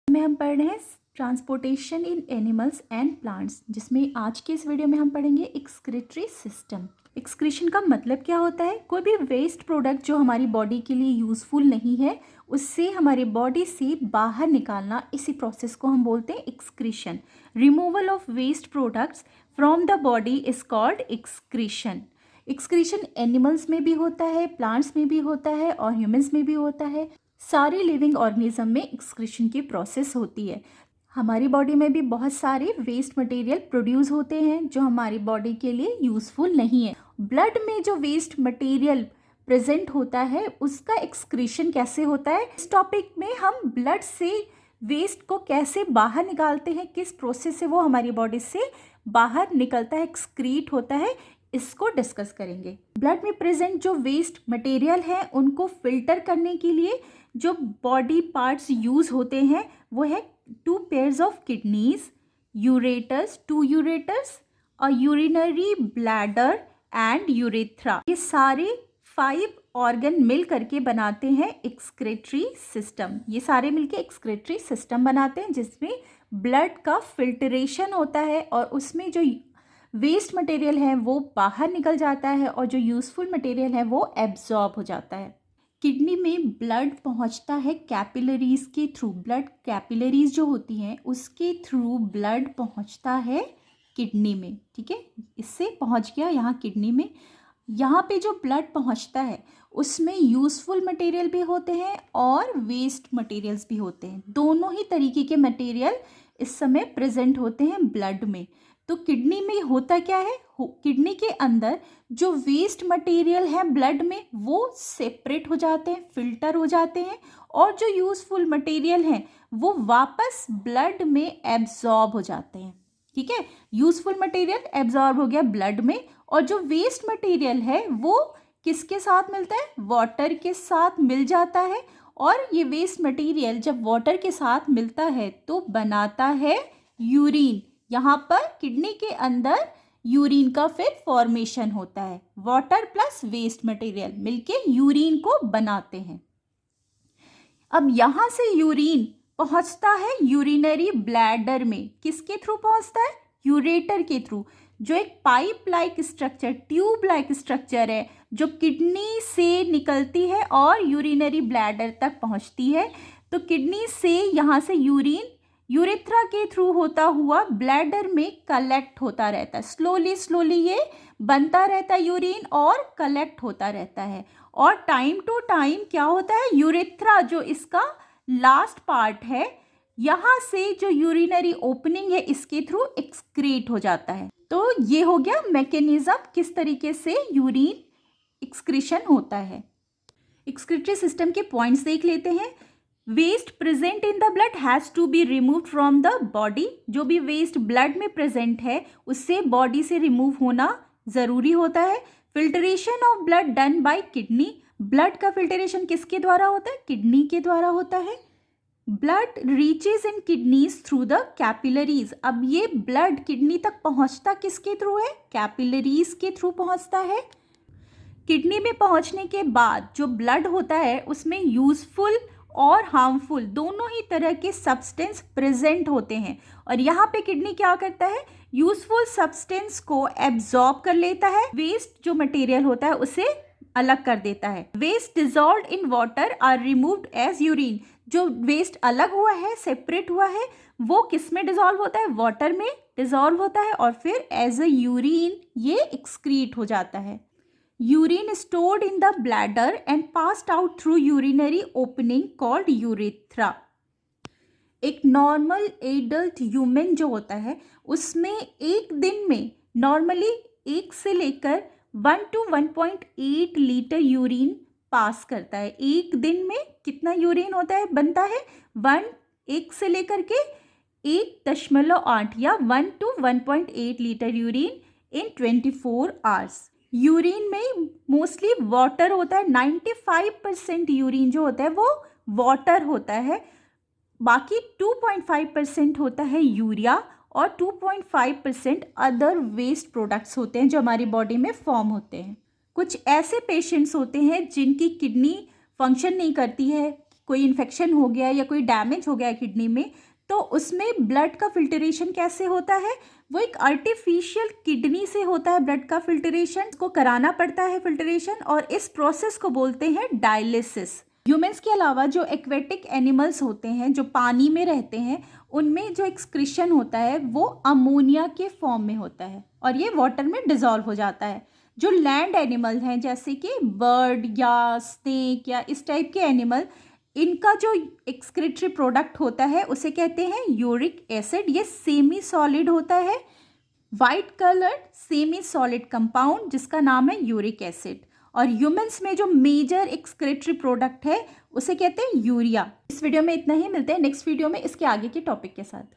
में हम पढ़ रहे हैं transportation in animals and plants, जिसमें आज के इस वीडियो में हम पढ़ेंगे एक्सक्रीटरी सिस्टम। एक्सक्रीशन का मतलब क्या होता है? कोई भी वेस्ट प्रोडक्ट जो हमारी बॉडी के लिए यूज़फुल नहीं है उससे हमारी बॉडी से बाहर निकालना, इसी प्रोसेस को हम बोलते हैं excretion. Removal of waste products from the body is called excretion. Excretion animals में भी होता है, प्लांट्स में भी होता है और ह्यूमंस में भी होता है। सारे लिविंग ऑर्गेनिज्म में एक्सक्रीशन की प्रोसेस होती है। हमारी बॉडी में भी बहुत सारे वेस्ट मटेरियल प्रोड्यूस होते हैं जो हमारी बॉडी के लिए यूज़फुल नहीं है। ब्लड में जो वेस्ट मटेरियल प्रेजेंट होता है उसका एक्सक्रीशन कैसे होता है, इस टॉपिक में हम ब्लड से वेस्ट को कैसे बाहर निकालते हैं, किस प्रोसेस से वो हमारी बॉडी से बाहर निकलता है, एक्सक्रीट होता है, इसको डिस्कस करेंगे। ब्लड में प्रेजेंट जो वेस्ट मटेरियल है उनको फिल्टर करने के लिए जो बॉडी पार्ट्स यूज़ होते हैं वो है 2 pairs of kidneys, ureters, 2 ureters, और यूरिनरी ब्लैडर एंड यूरेथ्रा। ये सारे 5 ऑर्गन मिल करके बनाते हैं एक्सक्रीटरी सिस्टम। ये सारे मिलके एक्सक्रीटरी सिस्टम बनाते हैं जिसमें ब्लड का फिल्टरेशन होता है और उसमें जो वेस्ट मटेरियल है वो बाहर निकल जाता है और जो यूज़फुल मटेरियल है वो एब्जॉर्ब हो जाता है। किडनी में ब्लड पहुंचता है कैपिलरीज के थ्रू। ब्लड कैपिलरीज जो होती हैं उसके थ्रू ब्लड पहुंचता है किडनी में, ठीक है। इससे पहुंच गया यहाँ किडनी में। यहाँ पे जो ब्लड पहुंचता है उसमें यूज़फुल मटेरियल भी होते हैं और वेस्ट मटेरियल्स भी होते हैं। दोनों ही तरीके के मटेरियल इस समय प्रेजेंट होते हैं ब्लड में। तो किडनी में होता क्या है, किडनी के अंदर जो वेस्ट मटेरियल है ब्लड में वो सेपरेट हो जाते हैं, फिल्टर हो जाते हैं, और जो यूज़फुल मटेरियल हैं वो वापस ब्लड में एब्जॉर्ब हो जाते हैं, ठीक है। यूज़फुल मटेरियल एब्जॉर्ब हो गया ब्लड में, और जो वेस्ट मटेरियल है वो किसके साथ मिलता है, वाटर के साथ मिल जाता है। और ये वेस्ट मटेरियल जब वाटर के साथ मिलता है तो बनाता है यूरिन। यहाँ पर किडनी के अंदर यूरिन का फिर फॉर्मेशन होता है। वाटर प्लस वेस्ट मटेरियल मिलके यूरिन को बनाते हैं। अब यहाँ से यूरिन पहुँचता है यूरिनरी ब्लैडर में। किसके थ्रू पहुँचता है, यूरेटर के थ्रू, जो एक pipe like structure, tube like structure है जो किडनी से निकलती है और यूरिनरी ब्लैडर तक पहुँचती है। तो किडनी से यहाँ से यूरिन यूरेथ्रा के थ्रू होता हुआ ब्लैडर में कलेक्ट होता रहता है। स्लोली स्लोली ये बनता रहता है यूरिन और कलेक्ट होता रहता है। और टाइम टू टाइम क्या होता है, यूरेथ्रा जो इसका लास्ट पार्ट है, यहाँ से जो यूरिनरी ओपनिंग है इसके थ्रू एक्सक्रीट हो जाता है। तो ये हो गया मैकेनिज्म किस तरीके से यूरिन एक्सक्रीशन होता है। एक्सक्रीटरी सिस्टम के पॉइंट्स देख लेते हैं। Waste present in the blood has to be remove from the body. जो भी वेस्ट ब्लड में प्रेजेंट है उससे बॉडी से रिमूव होना ज़रूरी होता है। Filtration of blood done by kidney. Blood का फिल्टरेशन किसके द्वारा होता है, किडनी के द्वारा होता है। Blood reaches in kidneys through the capillaries. अब ये ब्लड किडनी तक पहुंचता किसके थ्रू है, कैपिलरीज के थ्रू पहुंचता है। किडनी में पहुंचने के बाद जो ब्लड होता है उसमें यूजफुल और हार्मफुल दोनों ही तरह के सब्सटेंस प्रेजेंट होते हैं। और यहाँ पे किडनी क्या करता है, यूजफुल सब्सटेंस को एब्जॉर्ब कर लेता है, वेस्ट जो मटेरियल होता है उसे अलग कर देता है। Waste dissolved in water are removed as urine. जो वेस्ट अलग हुआ है, सेपरेट हुआ है, वो किस में डिजॉल्व होता है, वाटर में डिजॉल्व होता है और फिर एज अ यूरिन ये एक्सक्रीट हो जाता है। Urine stored in the bladder and passed out through urinary opening called urethra. एक नॉर्मल एडल्ट ह्यूमन जो होता है उसमें एक दिन में नॉर्मली 1 से लेकर 1 to 1.8 लीटर यूरिन पास करता है। एक दिन में कितना यूरिन होता है, बनता है 1 से लेकर के 1.8 या 1 to 1.8 litre urine in 24 hours. Urine में मोस्टली वाटर होता है। 95% यूरिन जो होता है वो वाटर होता है। बाकी 2.5% होता है यूरिया और 2.5% अदर वेस्ट प्रोडक्ट्स होते हैं जो हमारी बॉडी में फॉर्म होते हैं। कुछ ऐसे पेशेंट्स होते हैं जिनकी किडनी फंक्शन नहीं करती है, कोई इन्फेक्शन हो गया या कोई डैमेज हो गया किडनी में, तो उसमें ब्लड का फिल्ट्रेशन कैसे होता है, वो एक आर्टिफिशियल किडनी से होता है ब्लड का फिल्ट्रेशन, इसको कराना पड़ता है फिल्ट्रेशन, और इस प्रोसेस को बोलते हैं डायलिसिस। ह्यूमंस के अलावा जो एक्वेटिक एनिमल्स होते हैं, जो पानी में रहते हैं, उनमें जो एक्सक्रीशन होता है वो अमोनिया के फॉर्म में होता है और ये वाटर में डिजॉल्व हो जाता है। जो लैंड एनिमल हैं जैसे कि बर्ड या स्नेक या इस टाइप के एनिमल, इनका जो एक्सक्रीटरी प्रोडक्ट होता है उसे कहते हैं यूरिक एसिड। ये सेमी सॉलिड होता है, white coloured semi solid compound जिसका नाम है यूरिक एसिड। और ह्यूमंस में जो मेजर एक्सक्रीटरी प्रोडक्ट है उसे कहते हैं यूरिया। इस वीडियो में इतना ही, मिलते हैं नेक्स्ट वीडियो में इसके आगे के टॉपिक के साथ।